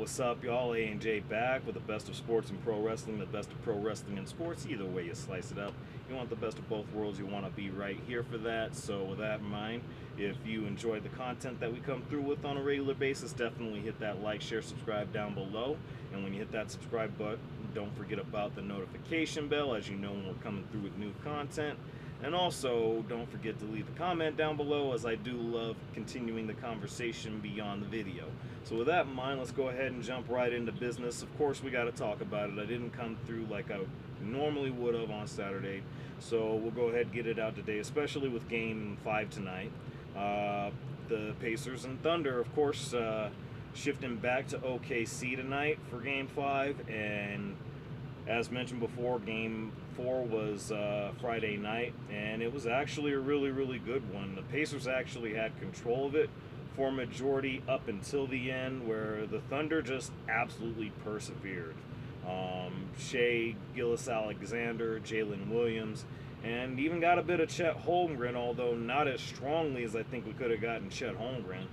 what's up, y'all? A&J back with the best of sports and pro wrestling, the best of pro wrestling and sports. Either way you slice it up, you want the best of both worlds. You want to be right here for that. So, with that in mind, if you enjoyed the content that we come through with on a regular basis, definitely hit that like, share, subscribe down below. And when you hit that subscribe button, don't forget about the notification bell, as you know when we're coming through with new content. And also, don't forget to leave a comment down below, as I do love continuing the conversation beyond the video. So with that in mind, let's go ahead and jump right into business. Of course, we got to talk about it. I didn't come through like I normally would have on Saturday, so we'll go ahead and get it out today, especially with Game 5 tonight. The Pacers and Thunder, of course, shifting back to OKC tonight for Game 5, and as mentioned before, Game 4 was Friday night, and it was actually a really, really good one. The Pacers actually had control of it for a majority up until the end, where the Thunder just absolutely persevered. Shea Gilgeous-Alexander, Jalen Williams, and even got a bit of Chet Holmgren, although not as strongly as I think we could have gotten Chet Holmgren.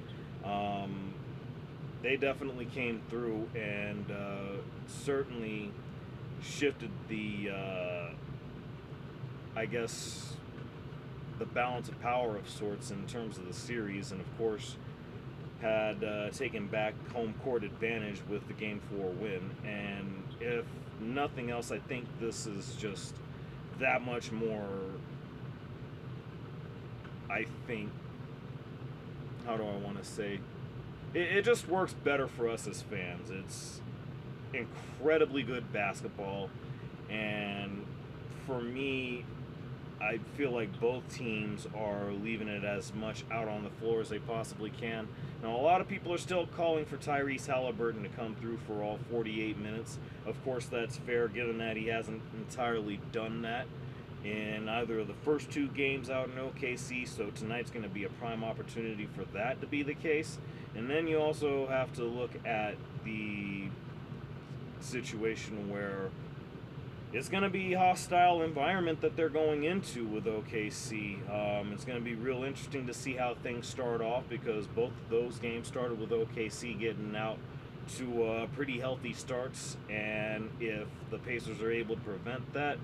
They definitely came through and certainly shifted the, I guess, the balance of power of sorts in terms of the series, and of course had taken back home court advantage with the Game 4 win. And if nothing else, I think this is just that much more, I think, how do I want to say, it just works better for us as fans. It's incredibly good basketball, and for me, I feel like both teams are leaving it as much out on the floor as they possibly can. Now, a lot of people are still calling for Tyrese Halliburton to come through for all 48 minutes. Of course, that's fair, given that he hasn't entirely done that in either of the first two games out in OKC, so tonight's going to be a prime opportunity for that to be the case. And then you also have to look at the situation where it's going to be a hostile environment that they're going into with OKC. It's going to be real interesting to see how things start off, because both of those games started with OKC getting out to pretty healthy starts, and if the Pacers are able to prevent that,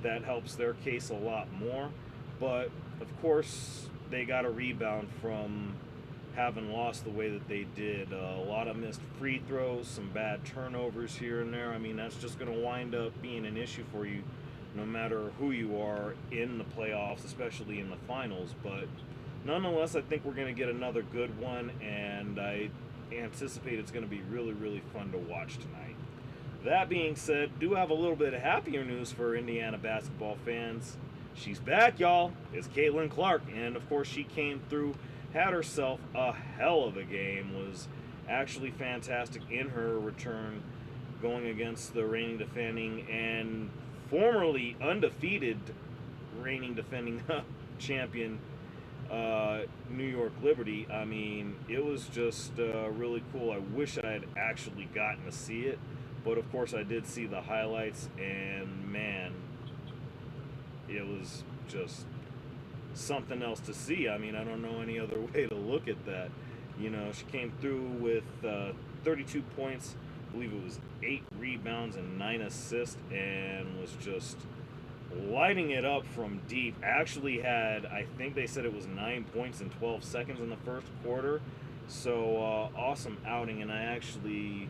that helps their case a lot more. But of course, they got a rebound from having lost the way that they did. A lot of missed free throws, some bad turnovers here and there. I mean, that's just going to wind up being an issue for you no matter who you are in the playoffs, especially in the finals. But nonetheless, I think we're going to get another good one, and I anticipate it's going to be really, really fun to watch tonight. That being said, do have a little bit of happier news for Indiana basketball fans. She's back, y'all. It's Caitlin Clark, and of course she came through, had herself a hell of a game, was actually fantastic in her return, going against the reigning defending and formerly undefeated reigning defending champion New York Liberty. I mean, it was just really cool. I wish I had actually gotten to see it, but of course I did see the highlights, and man, it was just something else to see. I mean, I don't know any other way to look at that. You know, she came through with 32 points, I believe it was 8 rebounds and 9 assists, and was just lighting it up from deep. Actually had, I think they said it was 9 points in 12 seconds in the first quarter. So awesome outing. And I actually,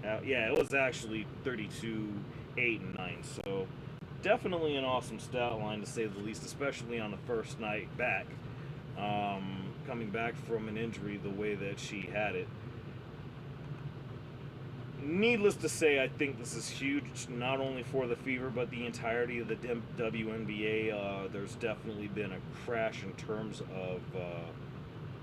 yeah, it was actually 32, 8, and 9. So definitely an awesome stat line, to say the least, especially on the first night back, coming back from an injury the way that she had it. Needless to say, I think this is huge, not only for the Fever, but the entirety of the WNBA. There's definitely been a crash in terms of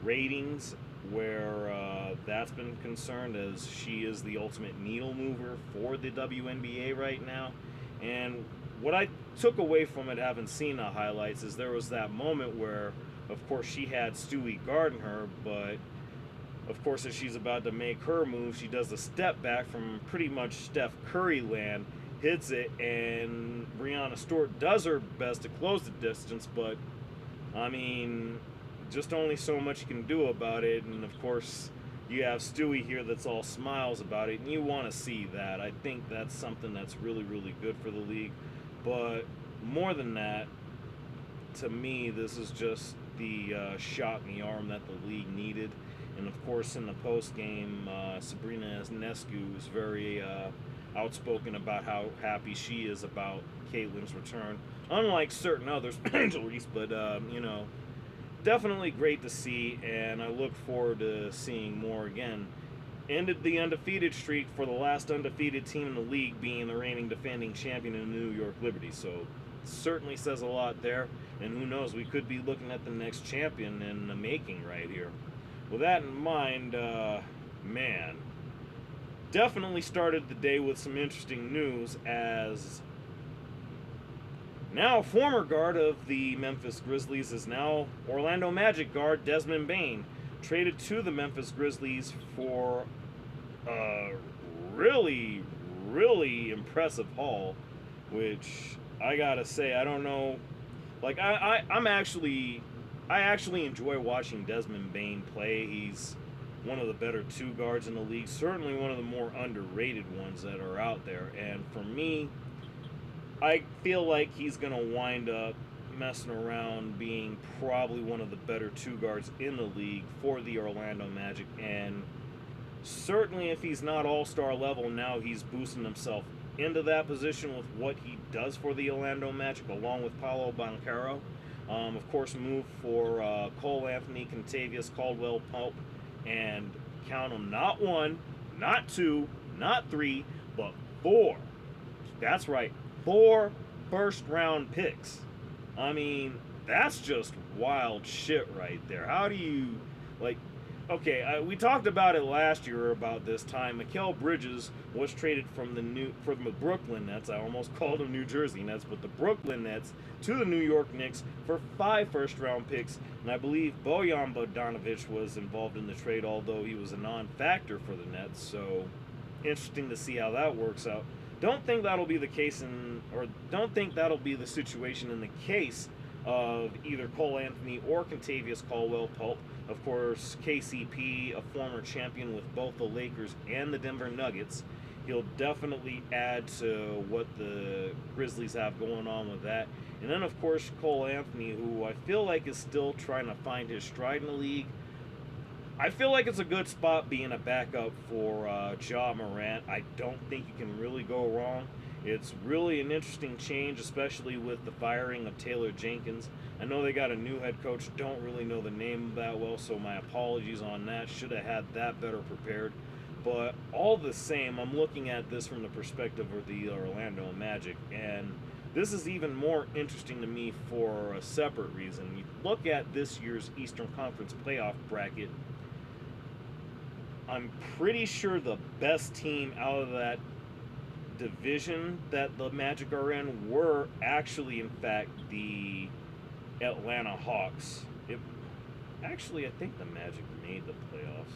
ratings, where that's been concerned, as she is the ultimate needle mover for the WNBA right now. And what I took away from it, having seen the highlights, is there was that moment where, of course, she had Stewie guarding her, but of course, as she's about to make her move, she does a step back from pretty much Steph Curry land, hits it, and Breanna Stewart does her best to close the distance, but I mean, just only so much you can do about it. And of course, you have Stewie here that's all smiles about it, and you want to see that. I think that's something that's really, really good for the league. But more than that, to me, this is just the shot in the arm that the league needed. And of course, in the post game, Sabrina Ionescu is very outspoken about how happy she is about Caitlin's return, unlike certain others, Reese. But definitely great to see, and I look forward to seeing more again. Ended the undefeated streak for the last undefeated team in the league being the reigning defending champion in the New York Liberty. So certainly says a lot there. And who knows, we could be looking at the next champion in the making right here. With that in mind, man, definitely started the day with some interesting news as now former guard of the Memphis Grizzlies is now Orlando Magic guard Desmond Bane, traded to the Memphis Grizzlies for a really, really impressive haul, which I gotta say, I don't know. Like I actually enjoy watching Desmond Bane play. He's one of the better two guards in the league, certainly one of the more underrated ones that are out there. And for me, I feel like he's going to wind up messing around being probably one of the better two guards in the league for the Orlando Magic. And certainly, if he's not all-star level, now he's boosting himself into that position with what he does for the Orlando Magic, along with Paolo Banchero. Of course, move for Cole Anthony, Contavious Caldwell Pope, and count them not one, not two, not three, but four. That's right, four first-round picks. I mean, that's just wild shit right there. How do you, like, okay, we talked about it last year about this time. Mikal Bridges was traded from the Brooklyn Nets. I almost called them New Jersey Nets, but the Brooklyn Nets to the New York Knicks for 5 first-round picks, and I believe Bojan Bogdanovic was involved in the trade, although he was a non-factor for the Nets. So interesting to see how that works out. Don't think that'll be the case don't think that'll be the situation in the case of either Cole Anthony or Contavious Caldwell Pope. Of course, KCP, a former champion with both the Lakers and the Denver Nuggets. He'll definitely add to what the Grizzlies have going on with that. And then, of course, Cole Anthony, who I feel like is still trying to find his stride in the league. I feel like it's a good spot being a backup for Ja Morant. I don't think you can really go wrong. It's really an interesting change, especially with the firing of Taylor Jenkins. I know they got a new head coach, don't really know the name that well, so my apologies on that. Should have had that better prepared. But all the same, I'm looking at this from the perspective of the Orlando Magic, and this is even more interesting to me for a separate reason. You look at this year's Eastern Conference playoff bracket, I'm pretty sure the best team out of that division that the Magic are in were actually, in fact, the Atlanta Hawks. Actually, I think the Magic made the playoffs.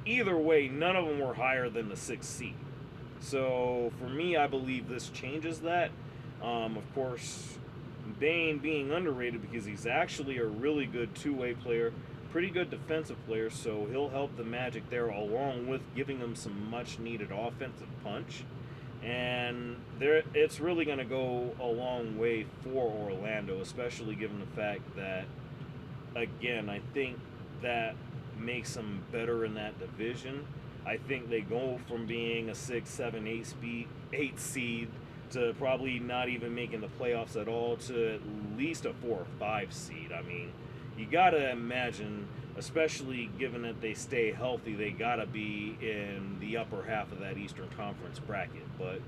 Either way, none of them were higher than the 6th seed. So for me, I believe this changes that. Of course, Bane being underrated because he's actually a really good two-way player, pretty good defensive player, so he'll help the Magic there along with giving them some much-needed offensive punch. And it's really going to go a long way for Orlando, especially given the fact that, again, I think that makes them better in that division. I think they go from being a 6, 7, 8 seed to probably not even making the playoffs at all to at least a 4 or 5 seed. I mean, you got to imagine, especially given that they stay healthy, they got to be in the upper half of that Eastern Conference bracket. But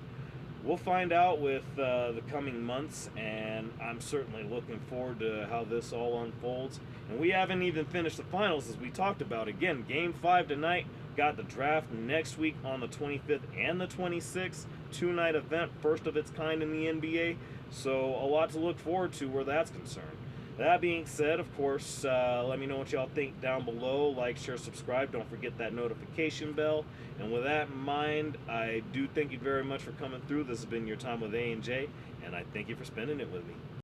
we'll find out with the coming months, and I'm certainly looking forward to how this all unfolds. And we haven't even finished the finals, as we talked about. Again, Game 5 tonight, got the draft next week on the 25th and the 26th. 2-night event, first of its kind in the NBA. So a lot to look forward to where that's concerned. That being said, of course, let me know what y'all think down below. Like, share, subscribe. Don't forget that notification bell. And with that in mind, I do thank you very much for coming through. This has been your time with A&J, and I thank you for spending it with me.